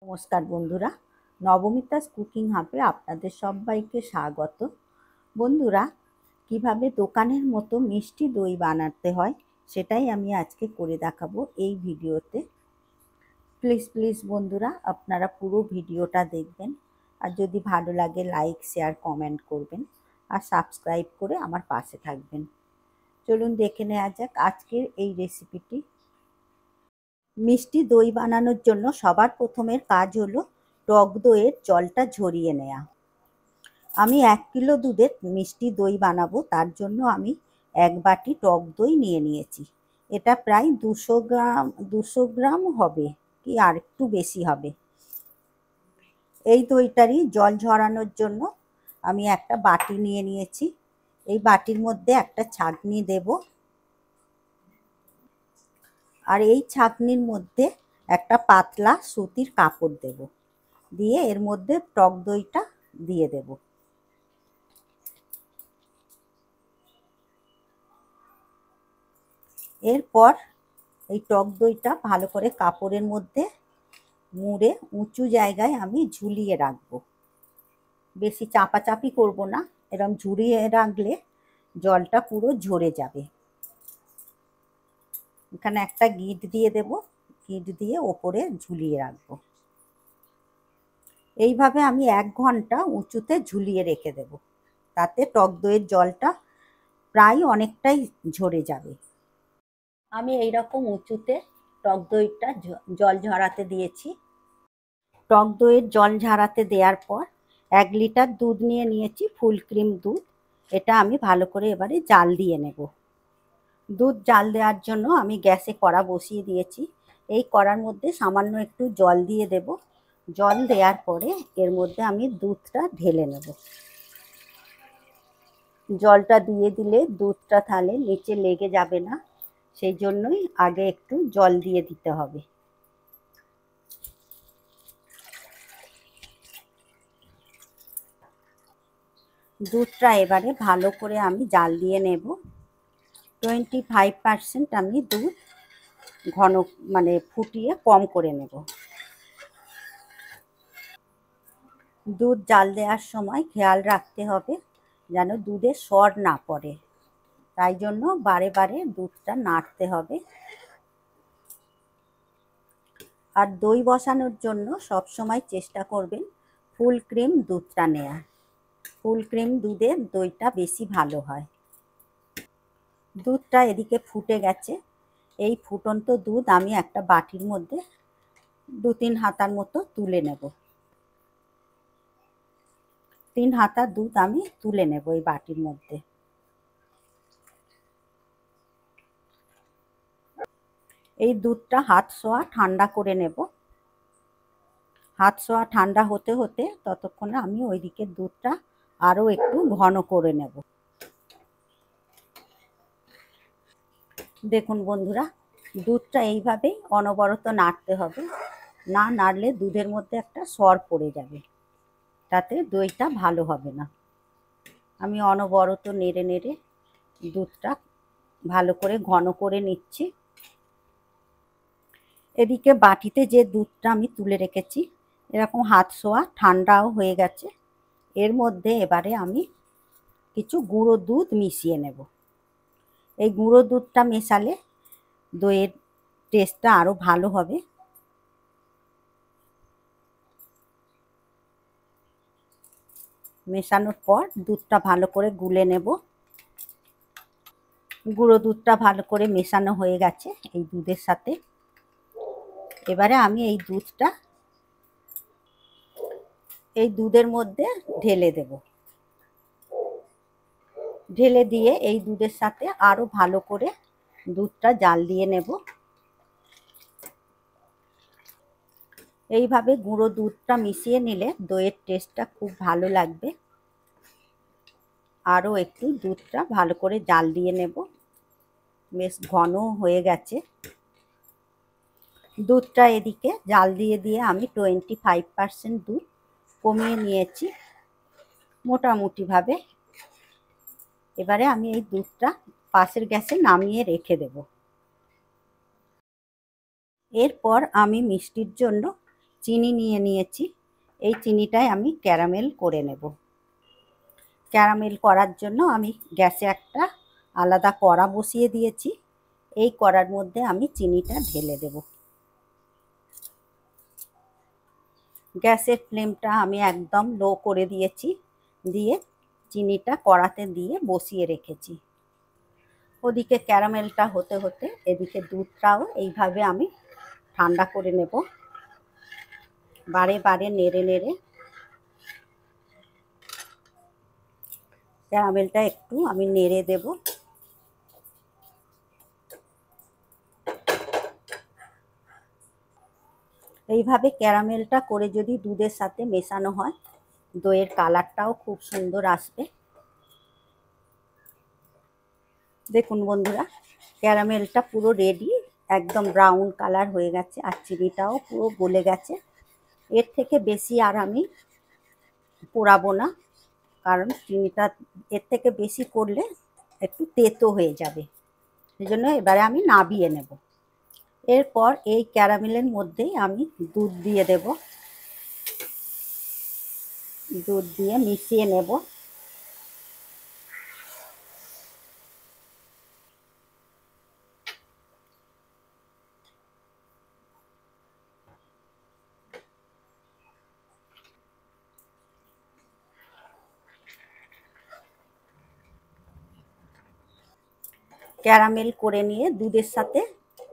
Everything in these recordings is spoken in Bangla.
নমস্কার বন্ধুরা, নবমিতাস কুকিং হাবে আপনাদের সবাইকে স্বাগত। বন্ধুরা, কিভাবে দোকানের মতো মিষ্টি দই বানাতে হয় সেটাই আমি আজকে করে দেখাবো এই ভিডিওতে। প্লিজ বন্ধুরা, আপনারা পুরো ভিডিওটা দেখবেন, আর যদি ভালো লাগে লাইক শেয়ার কমেন্ট করবেন, আর সাবস্ক্রাইব করে আমার পাশে থাকবেন। চলুন দেখে নেওয়া যাক আজকের এই রেসিপিটি। মিষ্টি দই বানানোর জন্য সবার প্রথমের কাজ হলো টক দইয়ের জলটা ঝরিয়ে নেওয়া। আমি 1 কিলো দুধের মিষ্টি দই বানাবো, তার জন্য আমি 1 বাটি টক দই নিয়ে নিয়েছি। এটা প্রায় 200 গ্রাম হবে, কি আর একটু বেশি হবে। এই দইটারই জল ঝরানোর জন্য আমি একটা বাটি নিয়ে নিয়েছি। এই বাটির মধ্যে একটা ছাঁকনি দেব, আর এই ছাঁকনির মধ্যে একটা পাতলা সুতির কাপড় দেব, দিয়ে এর মধ্যে টক দইটা দিয়ে দেব। এরপর এই টক দইটা ভালো করে কাপড়ের মধ্যে মুড়ে উঁচু জায়গায় আমি ঝুলিয়ে রাখবো। বেশি চাপাচাপি করব না, এরকম ঝুলিয়ে রাখলে জলটা পুরো ঝরে যাবে। এখানে একটা গিঁট দিয়ে দেব, গিঁট দিয়ে ওপরে ঝুলিয়ে রাখবো। এইভাবে আমি 1 ঘন্টা উঁচুতে ঝুলিয়ে রেখে দেব, তাতে টক দইয়ের জলটা প্রায় অনেকটাই ঝরে যাবে। আমি এইরকম উঁচুতে টক দইটা জল ঝরাতে দিয়েছি। টক দইয়ের জল ঝরাতে দেওয়ার পর 1 লিটার দুধ নিয়ে নিয়েছি, ফুল ক্রিম দুধ। এটা আমি ভালো করে এবারে জাল দিয়ে নেব। দুধ জাল দেওয়ার জন্য আমি গ্যাসে কড়া বসিয়ে দিয়েছি। এই কড়ার মধ্যে সামান্য একটু জল দিয়ে দেব। জল দেওয়ার পরে এর মধ্যে আমি দুধটা ঢেলে নেব। জলটা দিয়ে দিলে দুধটা তাহলে নিচে লেগে যাবে না, সেই জন্যই আগে একটু জল দিয়ে দিতে হবে। দুধটা এবারে ভালো করে আমি জাল দিয়ে নেব। 25% আমি দুধ ঘন ফুটিয়ে কম করে নেব। দুধ জাল দেওয়ার সময় খেয়াল রাখতে হবে যেন দুধে সর না পড়ে, তাই জন্য বারে বারে দুধটা নাড়তে হবে। আর দই বসানোর জন্য সব সময় চেষ্টা করবেন ফুল ক্রিম দুধটা নেওয়া। ফুল ক্রিম দুধে দইটা বেশি ভালো হয়। দুধটা এদিকে ফুটে গেছে। এই ফুটন্ত দুধ আমি একটা বাটির মধ্যে 2-3 হাতার মতো তুলে নেব। 3 হাতা দুধ আমি তুলে নেব এই বাটির মধ্যে। এই দুধটা হাত ছোঁয়া ঠান্ডা করে নেব। হাত ছোঁয়া ঠান্ডা হতে হতে ততক্ষণে আমি ওইদিকে দুধটা আরও একটু ঘন করে নেব। দেখুন বন্ধুরা, দুধটা এইভাবেই অনবরত নাড়তে হবে, না নাড়লে দুধের মধ্যে একটা সর পড়ে যাবে, তাতে দইটা ভালো হবে না। আমি অনবরত নেড়ে নেড়ে দুধটা ভালো করে ঘন করে নিচ্ছি। এদিকে বাটিতে যে দুধটা আমি তুলে রেখেছি এরকম হাত ছোঁয়া ঠান্ডাও হয়ে গেছে। এর মধ্যে এবারে আমি কিছু গুঁড়ো দুধ মিশিয়ে নেব। এই গুঁড়ো দুধটা মেশালে দইয়ের টেস্টটা আরও ভালো হবে। মেশানোর পর দুধটা ভালো করে গুলে নেব। গুঁড়ো দুধটা ভালো করে মেশানো হয়ে গেছে এই দুধের সাথে। এবারে আমি এই দুধটা এই দুধের মধ্যে ঢেলে দেব। ঢেলে দিয়ে এই দুধের সাথে আরও ভালো করে দুধটা জাল দিয়ে নেব। এইভাবে গুঁড়ো দুধটা মিশিয়ে নিলে দইয়ের টেস্টটা খুব ভালো লাগবে। আরও একটু দুধটা ভালো করে জাল দিয়ে নেব। বেশ ঘন হয়ে গেছে দুধটা। এদিকে জাল দিয়ে দিয়ে আমি 25% দুধ কমিয়ে নিয়েছি মোটামুটিভাবে। এবারে আমি এই দুধটা পাশের গ্যাসে নামিয়ে রেখে দেব। এরপর আমি মিষ্টির জন্য চিনি নিয়ে নিয়েছি। এই চিনিটাই আমি ক্যারামেল করে নেব। ক্যারামেল করার জন্য আমি গ্যাসে একটা আলাদা কড়া বসিয়ে দিয়েছি। এই কড়ার মধ্যে আমি চিনিটা ঢেলে দেব। গ্যাসের ফ্লেমটা আমি একদম লো করে দিয়েছি, দিয়ে চিনিটা কড়াতে দিয়ে বসিয়ে রেখেছি। ওদিকে ক্যারামেলটা হতে হতে এদিকে দুধটাও এইভাবে আমি ঠান্ডা করে নেব। বারে বারে নেড়ে নেড়ে ক্যারামেলটা একটু আমি নেড়ে দেব। এইভাবে ক্যারামেলটা করে যদি দুধের সাথে মেশানো হয়, দইয়ের কালারটাও খুব সুন্দর আসবে। দেখুন বন্ধুরা, ক্যারামেলটা পুরো রেডি, একদম ব্রাউন কালার হয়ে গেছে আর চিনিটাও পুরো গলে গেছে। এর থেকে বেশি আর আমি পোড়াবো না, কারণ চিনিটা এর থেকে বেশি করলে একটু তেতো হয়ে যাবে। সেই জন্য এবারে আমি নাবিয়ে নেব। এরপর এই ক্যারামেলের মধ্যেই আমি দুধ দিয়ে দেব। দুধ দিয়ে মিশিয়ে নেব। ক্যারামেল করে নিয়ে দুধের সাথে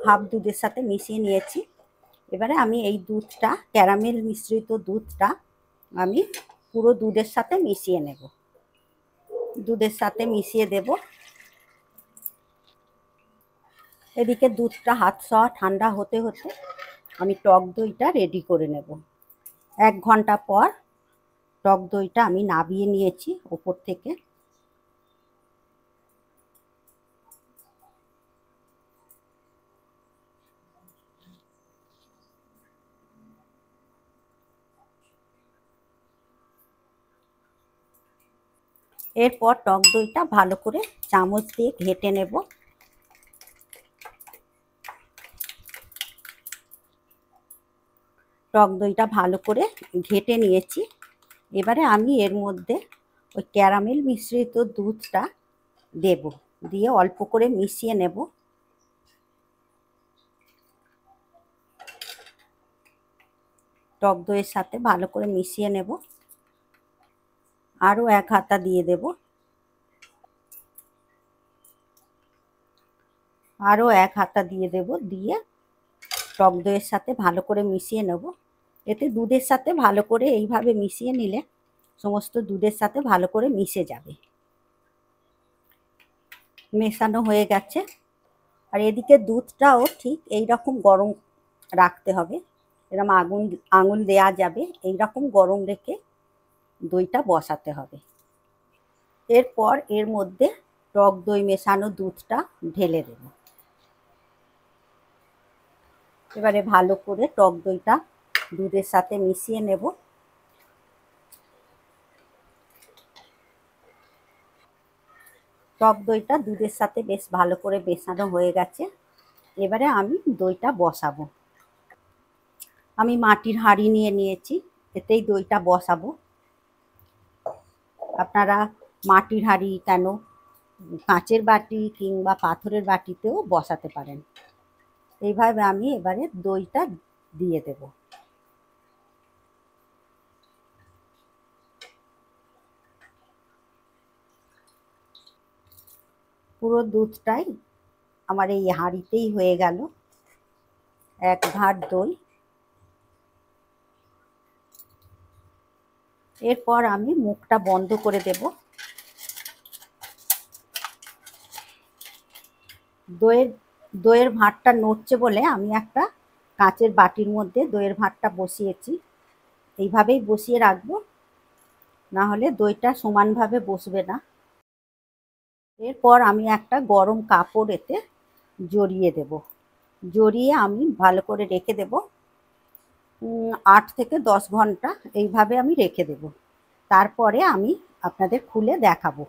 হাফ দুধের সাথে মিশিয়ে নিয়েছি। এবারে আমি এই দুধটা, ক্যারামেল মিশ্রিত দুধটা আমি পুরো দুধের সাথে মিশিয়ে নেব। দুধের সাথে মিশিয়ে দেব। এদিকে দুধটা হাত সওয়া ঠান্ডা হতে হতে আমি টক দইটা রেডি করে নেব। 1 ঘন্টা পর টক দইটা আমি নাবিয়ে নিয়েছি ওপর থেকে। এরপর টক দইটা ভালো করে চামচ দিয়ে ঘেঁটে নেব। টক দইটা ভালো করে ঘেঁটে নিয়েছি। এবারে আমি এর মধ্যে ওই ক্যারামেল মিশ্রিত দুধটা দেব, দিয়ে অল্প করে মিশিয়ে নেব। টক দইয়ের সাথে ভালো করে মিশিয়ে নেব। আরও 1 হাতা দিয়ে দেব। আরও 1 হাতা দিয়ে দেব, দিয়ে টক দইয়ের সাথে ভালো করে মিশিয়ে নেব। এতে দুধের সাথে ভালো করে এইভাবে মিশিয়ে নিলে সমস্ত দুধের সাথে ভালো করে মিশে যাবে। মেশানো হয়ে গেছে। আর এদিকে দুধটাও ঠিক এই রকম গরম রাখতে হবে। এরকম আঙুল দেয়া যাবে, এই রকম গরম রেখে দইটা বসাতে হবে। এরপর এর মধ্যে টক দই মেশানো দুধটা ঢেলে দেব। এবারে ভালো করে টক দইটা দুধের সাথে মিশিয়ে নেব। টক দইটা দুধের সাথে বেশ ভালো করে মেশানো হয়ে গেছে। এবারে আমি দইটা বসাবো। আমি মাটির হাঁড়ি নিয়ে নিয়েছি, এতেই দইটা বসাবো। আপনারা মাটির হাঁড়ি কেন, কাঁচের বাটি কিংবা পাথরের বাটিতেও বসাতে পারেন। এইভাবে আমি এবারে দইটা দিয়ে দেব। পুরো দুধটাই আমার এই হাঁড়িতেই হয়ে গেল। 1 ভাঁড় দই। এরপর আমি মুখটা বন্ধ করে দেব। দইয়ের ভাঁড়টা নড়ছে বলে আমি একটা কাঁচের বাটির মধ্যে দইয়ের ভাঁড়টা বসিয়েছি। এইভাবেই বসিয়ে রাখবো, না হলে দইটা সমানভাবে বসবে না। এরপর আমি একটা গরম কাপড় এতে জড়িয়ে দেব। জড়িয়ে আমি ভালো করে রেখে দেব। 8 থেকে 10 ঘন্টা এইভাবে আমি রেখে দেব। তারপরে আমি আপনাদের খুলে দেখাবো।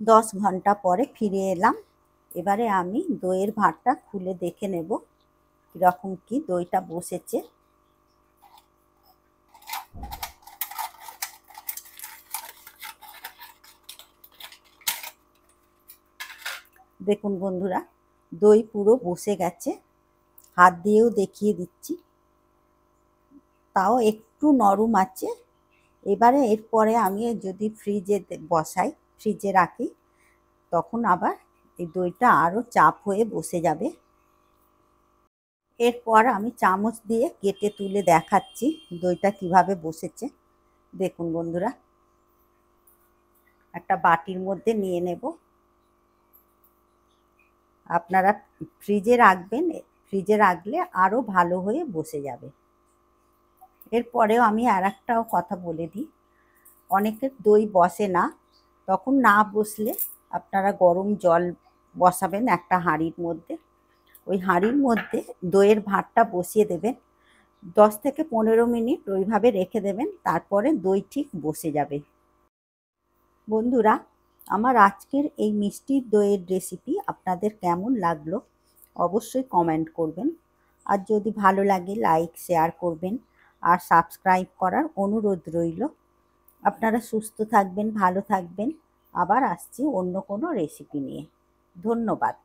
10 ঘন্টা পরে ফিরে এলাম। এবারে আমি দইয়ের ভাঁড়টা খুলে দেখে নেব। কীরকম কি দইটা বসেছে। দেখুন বন্ধুরা, দই পুরো বসে গেছে, হাত দিয়েও দেখিয়ে দিচ্ছি, তাও একটু নরম আছে। এবারে এরপরে আমি যদি ফ্রিজে বসাই, ফ্রিজে রাখি, তখন আবার এই দইটা আরও চাপ হয়ে বসে যাবে। এরপর আমি চামচ দিয়ে কেটে তুলে দেখাচ্ছি দইটা কিভাবে বসেছে। দেখুন বন্ধুরা, একটা বাটির মধ্যে নিয়ে নেব। আপনারা ফ্রিজে রাখবেন, ফ্রিজে রাখলে আরও ভালো হয়ে বসে যাবে। এরপরেও আমি আর একটাও কথা বলে দিই, অনেকের দই বসে না, তখন না বসলে আপনারা গরম জল বসাবেন একটা হাঁড়ির মধ্যে। ওই হাঁড়ির মধ্যে দইয়ের ভাঁড়টা বসিয়ে দেবেন, 10 থেকে 15 মিনিট ওইভাবে রেখে দেবেন, তারপরে দই ঠিক বসে যাবে। বন্ধুরা, আমার আজকের এই মিষ্টি দইয়ের রেসিপি আপনাদের কেমন লাগলো অবশ্যই কমেন্ট করবেন, আর যদি ভালো লাগে লাইক শেয়ার করবেন, আর সাবস্ক্রাইব করার অনুরোধ রইল। আপনারা সুস্থ থাকবেন, ভালো থাকবেন। আবার আসছি অন্য কোনো রেসিপি নিয়ে। ধন্যবাদ।